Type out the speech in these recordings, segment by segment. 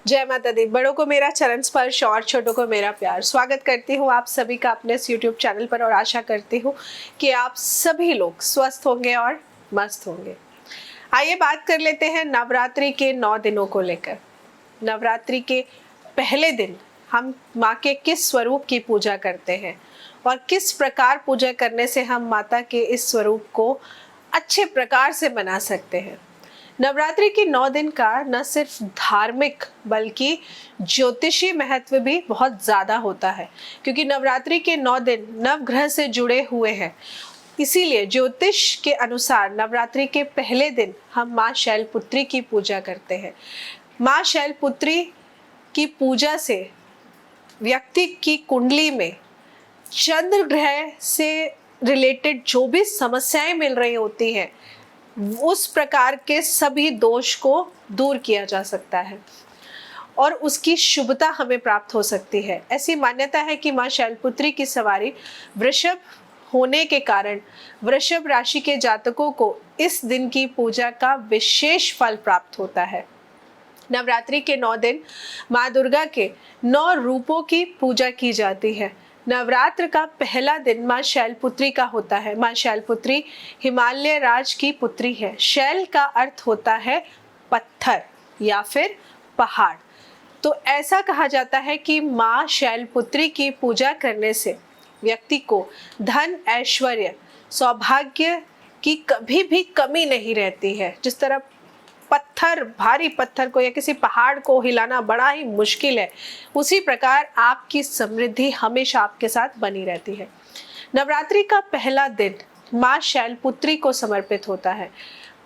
जय माता दी। बड़ों को मेरा चरण स्पर्श और छोटों को मेरा प्यार। स्वागत करती हूँ आप सभी का अपने इस YouTube चैनल पर और आशा करती हूँ कि आप सभी लोग स्वस्थ होंगे और मस्त होंगे। आइए बात कर लेते हैं नवरात्रि के 9 दिनों को लेकर। नवरात्रि के पहले दिन हम माँ के किस स्वरूप की पूजा करते हैं और किस प्रकार पूजा करने से हम माता के इस स्वरूप को अच्छे प्रकार से मना सकते हैं। नवरात्रि के 9 दिन का न सिर्फ धार्मिक बल्कि ज्योतिषी महत्व भी बहुत ज़्यादा होता है, क्योंकि नवरात्रि के 9 दिन नवग्रह से जुड़े हुए हैं। इसीलिए ज्योतिष के अनुसार नवरात्रि के पहले दिन हम माँ शैलपुत्री की पूजा करते हैं। माँ शैलपुत्री की पूजा से व्यक्ति की कुंडली में चंद्र ग्रह से रिलेटेड जो भी समस्याएं मिल रही होती हैं, उस प्रकार के सभी दोष को दूर किया जा सकता है और उसकी शुभता हमें प्राप्त हो सकती है। ऐसी मान्यता है कि माँ शैलपुत्री की सवारी वृषभ होने के कारण वृषभ राशि के जातकों को इस दिन की पूजा का विशेष फल प्राप्त होता है। नवरात्रि के 9 दिन माँ दुर्गा के 9 रूपों की पूजा की जाती है। नवरात्र का पहला दिन माँ शैलपुत्री का होता है। माँ शैलपुत्री हिमालय राज की पुत्री है। शैल का अर्थ होता है पत्थर या फिर पहाड़। तो ऐसा कहा जाता है कि माँ शैलपुत्री की पूजा करने से व्यक्ति को धन, ऐश्वर्य, सौभाग्य की कभी भी कमी नहीं रहती है। जिस तरह भारी पत्थर को या किसी पहाड़ को हिलाना बड़ा ही मुश्किल है, उसी प्रकार आपकी समृद्धि हमेशा आपके साथ बनी रहती है। नवरात्रि का पहला दिन माँ शैलपुत्री को समर्पित होता है।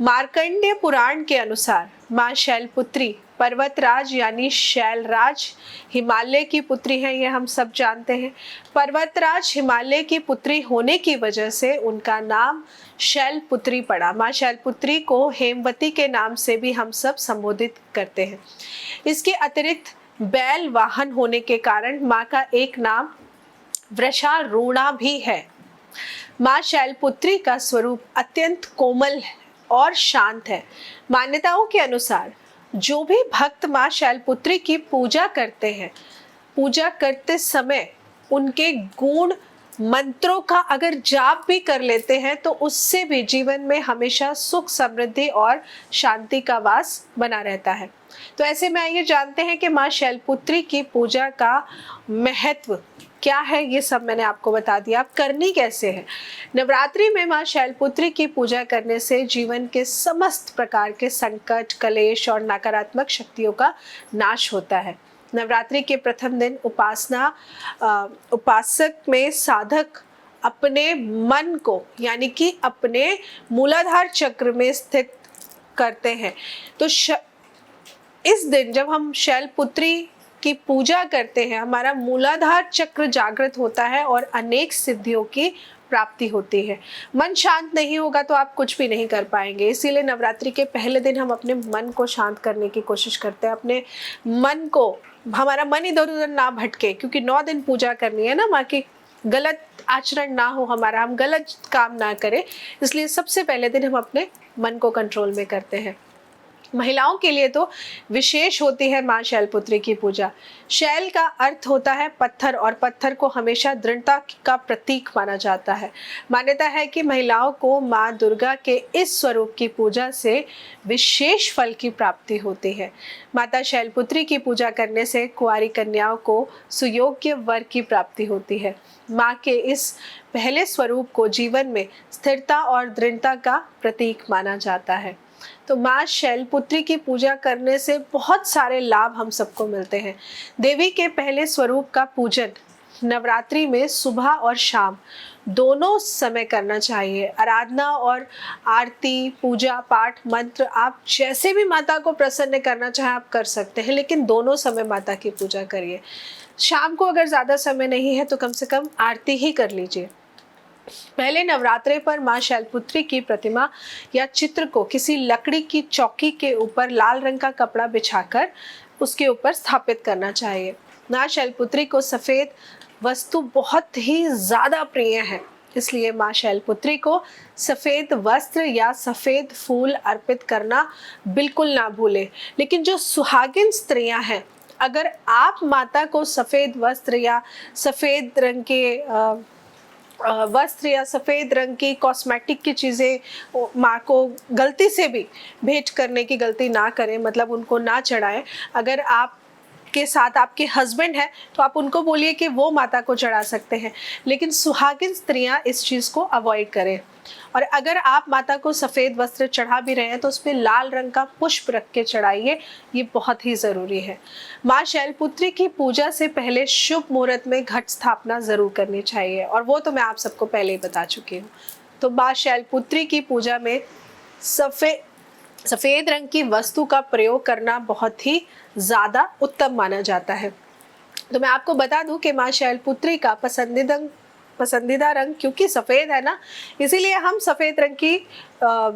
मार्कंडेय पुराण के अनुसार माँ शैलपुत्री पर्वतराज यानी शैलराज हिमालय की पुत्री है, ये हम सब जानते हैं। पर्वतराज हिमालय की पुत्री होने की वजह से उनका नाम शैलपुत्री पड़ा। माँ शैलपुत्री को हेमवती के नाम से भी हम सब संबोधित करते हैं। इसके अतिरिक्त बैल वाहन होने के कारण माँ का एक नाम वृषारूढ़ा भी है। माँ शैलपुत्री का स्वरूप अत्यंत कोमल और शांत है। मान्यताओं के अनुसार जो भी भक्त माँ शैलपुत्री की पूजा करते हैं, पूजा करते समय उनके गुण मंत्रों का अगर जाप भी कर लेते हैं तो उससे भी जीवन में हमेशा सुख, समृद्धि और शांति का वास बना रहता है। तो ऐसे में आइए जानते हैं कि माँ शैलपुत्री की पूजा का महत्व क्या है। ये सब मैंने आपको बता दिया, आप करनी कैसे है। नवरात्रि में माँ शैलपुत्री की पूजा करने से जीवन के समस्त प्रकार के संकट, कलेश और नकारात्मक शक्तियों का नाश होता है। नवरात्रि के प्रथम दिन उपासक में साधक अपने मन को यानी कि अपने मूलाधार चक्र में स्थित करते हैं। तो इस दिन जब हम शैलपुत्री की पूजा करते हैं, हमारा मूलाधार चक्र जागृत होता है और अनेक सिद्धियों की प्राप्ति होती है। मन शांत नहीं होगा तो आप कुछ भी नहीं कर पाएंगे। इसीलिए नवरात्रि के पहले दिन हम अपने मन को शांत करने की कोशिश करते हैं। अपने मन को, हमारा मन इधर उधर ना भटके, क्योंकि 9 दिन पूजा करनी है ना माँ की, गलत आचरण ना हो हमारा, हम गलत काम ना करें। इसलिए सबसे पहले दिन हम अपने मन को कंट्रोल में करते हैं। महिलाओं के लिए तो विशेष होती है माँ शैलपुत्री की पूजा। शैल का अर्थ होता है पत्थर और पत्थर को हमेशा दृढ़ता का प्रतीक माना जाता है। मान्यता है कि महिलाओं को माँ दुर्गा के इस स्वरूप की पूजा से विशेष फल की प्राप्ति होती है। माता शैलपुत्री की पूजा करने से कुंवारी कन्याओं को सुयोग्य वर की प्राप्ति होती है। माँ के इस पहले स्वरूप को जीवन में स्थिरता और दृढ़ता का प्रतीक माना जाता है। तो माँ शैलपुत्री की पूजा करने से बहुत सारे लाभ हम सबको मिलते हैं। देवी के पहले स्वरूप का पूजन नवरात्रि में सुबह और शाम दोनों समय करना चाहिए। आराधना और आरती, पूजा पाठ, मंत्र आप जैसे भी माता को प्रसन्न करना चाहे आप कर सकते हैं, लेकिन दोनों समय माता की पूजा करिए। शाम को अगर ज़्यादा समय नहीं है तो कम से कम आरती ही कर लीजिए। पहले नवरात्रे पर माँ शैलपुत्री की प्रतिमा या चित्र को किसी लकड़ी की चौकी के ऊपर लाल रंग का कपड़ा बिछाकर उसके ऊपर स्थापित करना चाहिए। माँ शैलपुत्री को सफ़ेद वस्तु बहुत ही ज़्यादा प्रिय है। इसलिए माँ शैलपुत्री को सफ़ेद वस्त्र या सफ़ेद फूल अर्पित करना बिल्कुल ना भूलें। लेकिन जो सुहागिन स्त्रियां हैं, अगर आप माता को सफ़ेद वस्त्र या सफ़ेद रंग के वस्त्र या सफ़ेद रंग की कॉस्मेटिक की चीज़ें माँ को गलती से भी भेंट करने की गलती ना करें, मतलब उनको ना चढ़ाएं। अगर आप के साथ आपके हस्बैंड है तो आप उनको बोलिए कि वो माता को चढ़ा सकते हैं, लेकिन सुहागिन स्त्रियां इस चीज़ को अवॉइड करें। और अगर आप माता को सफ़ेद वस्त्र चढ़ा भी रहे हैं तो उस पर लाल रंग का पुष्प रख के चढ़ाइए, ये बहुत ही ज़रूरी है। माँ शैलपुत्री की पूजा से पहले शुभ मुहूर्त में घट स्थापना ज़रूर करनी चाहिए, और वो तो मैं आप सबको पहले ही बता चुकी हूँ। तो माँ शैलपुत्री की पूजा में सफ़ेद रंग की वस्तु का प्रयोग करना बहुत ही ज़्यादा उत्तम माना जाता है। तो मैं आपको बता दूं कि माँ शैलपुत्री का पसंदीदा रंग क्योंकि सफ़ेद है ना, इसीलिए हम सफ़ेद रंग की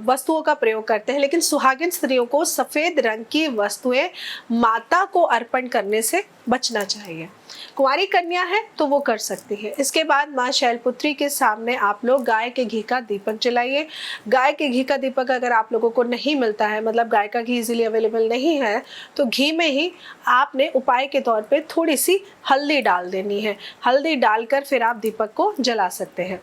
वस्तुओं का प्रयोग करते हैं। लेकिन सुहागिन स्त्रियों को सफ़ेद रंग की वस्तुएं माता को अर्पण करने से बचना चाहिए। कुंवारी कन्या है तो वो कर सकती है। इसके बाद माँ शैलपुत्री के सामने आप लोग गाय के घी का दीपक जलाइए। गाय के घी का दीपक अगर आप लोगों को नहीं मिलता है, मतलब गाय का घी इजीली अवेलेबल नहीं है, तो घी में ही आपने उपाय के तौर पे थोड़ी सी हल्दी डाल देनी है। हल्दी डालकर फिर आप दीपक को जला सकते हैं।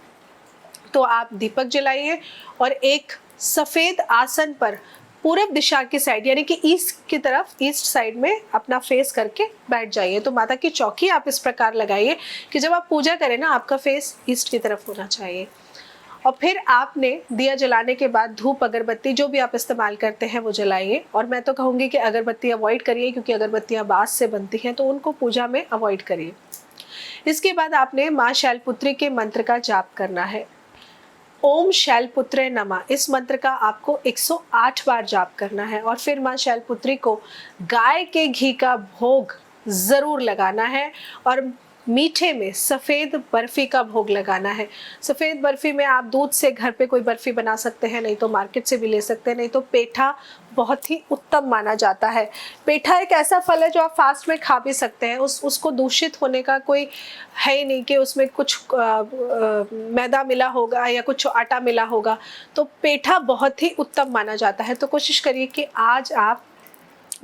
तो आप दीपक जलाइए और एक सफ़ेद आसन पर पूरब दिशा की साइड यानी कि ईस्ट की तरफ, ईस्ट साइड में अपना फेस करके बैठ जाइए। तो माता की चौकी आप इस प्रकार लगाइए कि जब आप पूजा करें ना, आपका फेस ईस्ट की तरफ होना चाहिए। और फिर आपने दिया जलाने के बाद धूप अगरबत्ती जो भी आप इस्तेमाल करते हैं वो जलाइए। और मैं तो कहूँगी कि अगरबत्ती अवॉइड करिए, क्योंकि अगरबत्तियाँ बाँस से बनती हैं तो उनको पूजा में अवॉइड करिए। इसके बाद आपने माँ शैलपुत्री के मंत्र का जाप करना है। ओम शैलपुत्रे नमः, इस मंत्र का आपको 108 बार जाप करना है। और फिर माँ शैलपुत्री को गाय के घी का भोग ज़रूर लगाना है और मीठे में सफ़ेद बर्फ़ी का भोग लगाना है। सफ़ेद बर्फ़ी में आप दूध से घर पे कोई बर्फ़ी बना सकते हैं, नहीं तो मार्केट से भी ले सकते हैं, नहीं तो पेठा बहुत ही उत्तम माना जाता है। पेठा एक ऐसा फल है जो आप फास्ट में खा भी सकते हैं, उसको दूषित होने का कोई है ही नहीं कि उसमें कुछ मैदा मिला होगा या कुछ आटा मिला होगा। तो पेठा बहुत ही उत्तम माना जाता है। तो कोशिश करिए कि आज आप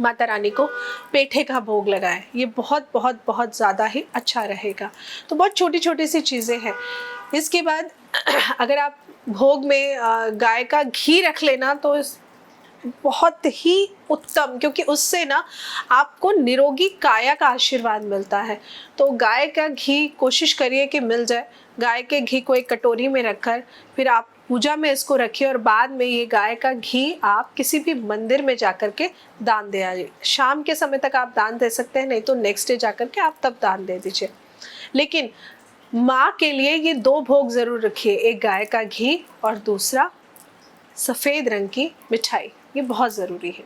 माता रानी को पेठे का भोग लगाएं, ये बहुत बहुत बहुत ज़्यादा ही अच्छा रहेगा। तो बहुत छोटी छोटी सी चीज़ें हैं। इसके बाद अगर आप भोग में गाय का घी रख लेना तो बहुत ही उत्तम, क्योंकि उससे ना आपको निरोगी काया का आशीर्वाद मिलता है। तो गाय का घी कोशिश करिए कि मिल जाए। गाय के घी को एक कटोरी में रखकर फिर आप पूजा में इसको रखिए और बाद में ये गाय का घी आप किसी भी मंदिर में जाकर के दान दे आइए। शाम के समय तक आप दान दे सकते हैं, नहीं तो नेक्स्ट डे जाकर के आप तब दान दे दीजिए। लेकिन माँ के लिए ये 2 भोग ज़रूर रखिए, एक गाय का घी और दूसरा सफ़ेद रंग की मिठाई, ये बहुत ज़रूरी है।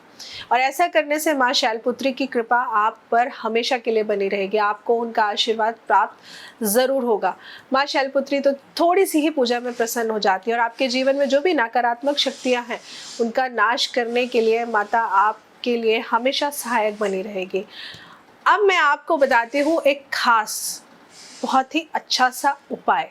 और ऐसा करने से माँ शैलपुत्री की कृपा आप पर हमेशा के लिए बनी रहेगी, आपको उनका आशीर्वाद प्राप्त ज़रूर होगा। माँ शैलपुत्री तो थोड़ी सी ही पूजा में प्रसन्न हो जाती है और आपके जीवन में जो भी नकारात्मक शक्तियाँ हैं उनका नाश करने के लिए माता आपके लिए हमेशा सहायक बनी रहेगी। अब मैं आपको बताती हूँ एक खास बहुत ही अच्छा सा उपाय,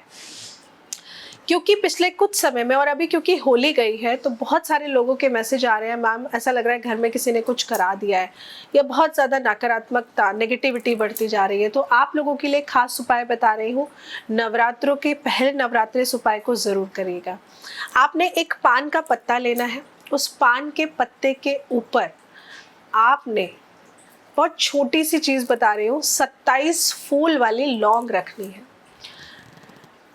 क्योंकि पिछले कुछ समय में और अभी क्योंकि होली गई है तो बहुत सारे लोगों के मैसेज आ रहे हैं, मैम ऐसा लग रहा है घर में किसी ने कुछ करा दिया है या बहुत ज़्यादा नकारात्मकता नेगेटिविटी बढ़ती जा रही है। तो आप लोगों के लिए खास उपाय बता रही हूँ। नवरात्रों के पहले नवरात्रि इस उपाय को ज़रूर करिएगा। आपने एक पान का पत्ता लेना है, उस पान के पत्ते के ऊपर आपने बहुत छोटी सी चीज़ बता रही हूँ, 27 फूल वाली लौंग रखनी है।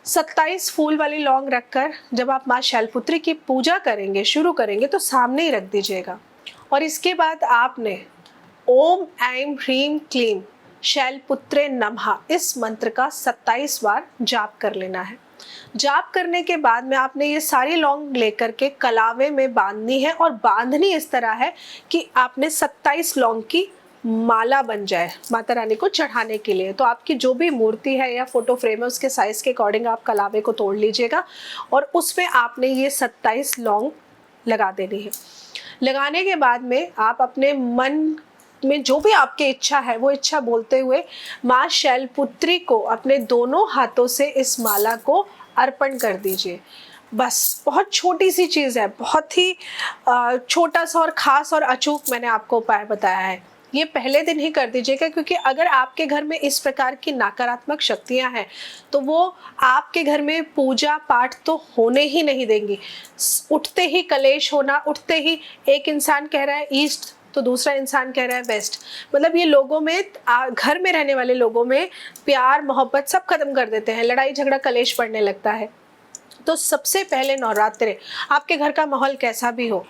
27 फूल वाली लौंग रखकर जब आप माँ शैलपुत्री की पूजा करेंगे, शुरू करेंगे, तो सामने ही रख दीजिएगा। और इसके बाद आपने ओम ऐं ह्रीं क्लीं शैलपुत्रे नमः इस मंत्र का 27 बार जाप कर लेना है। जाप करने के बाद में आपने ये सारी लौंग लेकर के कलावे में बांधनी है और बांधनी इस तरह है कि आपने 27 लौंग की माला बन जाए माता रानी को चढ़ाने के लिए। तो आपकी जो भी मूर्ति है या फोटो फ्रेम है उसके साइज के अकॉर्डिंग आप कलावे को तोड़ लीजिएगा और उसमें आपने ये 27 लौंग लगा देनी है। लगाने के बाद में आप अपने मन में जो भी आपकी इच्छा है वो इच्छा बोलते हुए माँ शैलपुत्री को अपने दोनों हाथों से इस माला को अर्पण कर दीजिए। बस बहुत छोटी सी चीज़ है, बहुत ही छोटा सा और ख़ास और अचूक मैंने आपको उपाय बताया है। ये पहले दिन ही कर दीजिएगा, क्योंकि अगर आपके घर में इस प्रकार की नकारात्मक शक्तियाँ हैं तो वो आपके घर में पूजा पाठ तो होने ही नहीं देंगी। उठते ही कलेश होना, उठते ही एक इंसान कह रहा है ईस्ट तो दूसरा इंसान कह रहा है वेस्ट, मतलब ये लोगों में घर में रहने वाले लोगों में प्यार मोहब्बत सब खत्म कर देते हैं, लड़ाई झगड़ा कलेश बढ़ने लगता है। तो सबसे पहले नवरात्रे, आपके घर का माहौल कैसा भी हो,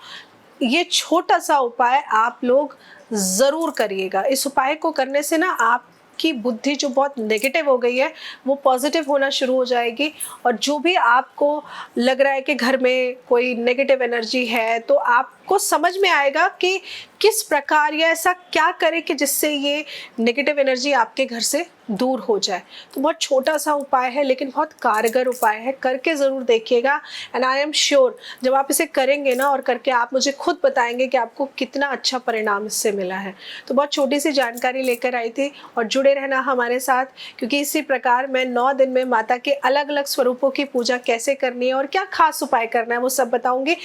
ये छोटा सा उपाय आप लोग ज़रूर करिएगा। इस उपाय को करने से ना आपकी बुद्धि जो बहुत नेगेटिव हो गई है वो पॉजिटिव होना शुरू हो जाएगी, और जो भी आपको लग रहा है कि घर में कोई नेगेटिव एनर्जी है तो आपको समझ में आएगा कि किस प्रकार या ऐसा क्या करें कि जिससे ये नेगेटिव एनर्जी आपके घर से दूर हो जाए। तो बहुत छोटा सा उपाय है लेकिन बहुत कारगर उपाय है, करके ज़रूर देखिएगा। एंड आई एम श्योर जब आप इसे करेंगे ना और करके आप मुझे खुद बताएंगे कि आपको कितना अच्छा परिणाम इससे मिला है। तो बहुत छोटी सी जानकारी लेकर आई थी, और जुड़े रहना हमारे साथ, क्योंकि इसी प्रकार मैं 9 दिन में माता के अलग अलग स्वरूपों की पूजा कैसे करनी है और क्या खास उपाय करना है वो सब बताऊंगी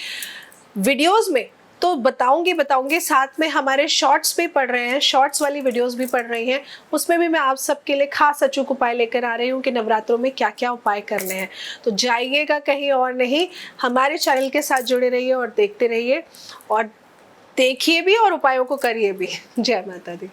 वीडियोस में। तो बताऊंगी साथ में हमारे शॉर्ट्स भी पढ़ रहे हैं, शॉर्ट्स वाली वीडियोस भी पढ़ रही हैं, उसमें भी मैं आप सबके लिए खास अचूक उपाय लेकर आ रही हूँ कि नवरात्रों में क्या क्या उपाय करने हैं। तो जाइएगा कहीं और नहीं, हमारे चैनल के साथ जुड़े रहिए और देखते रहिए, और देखिए भी और उपायों को करिए भी। जय माता दी।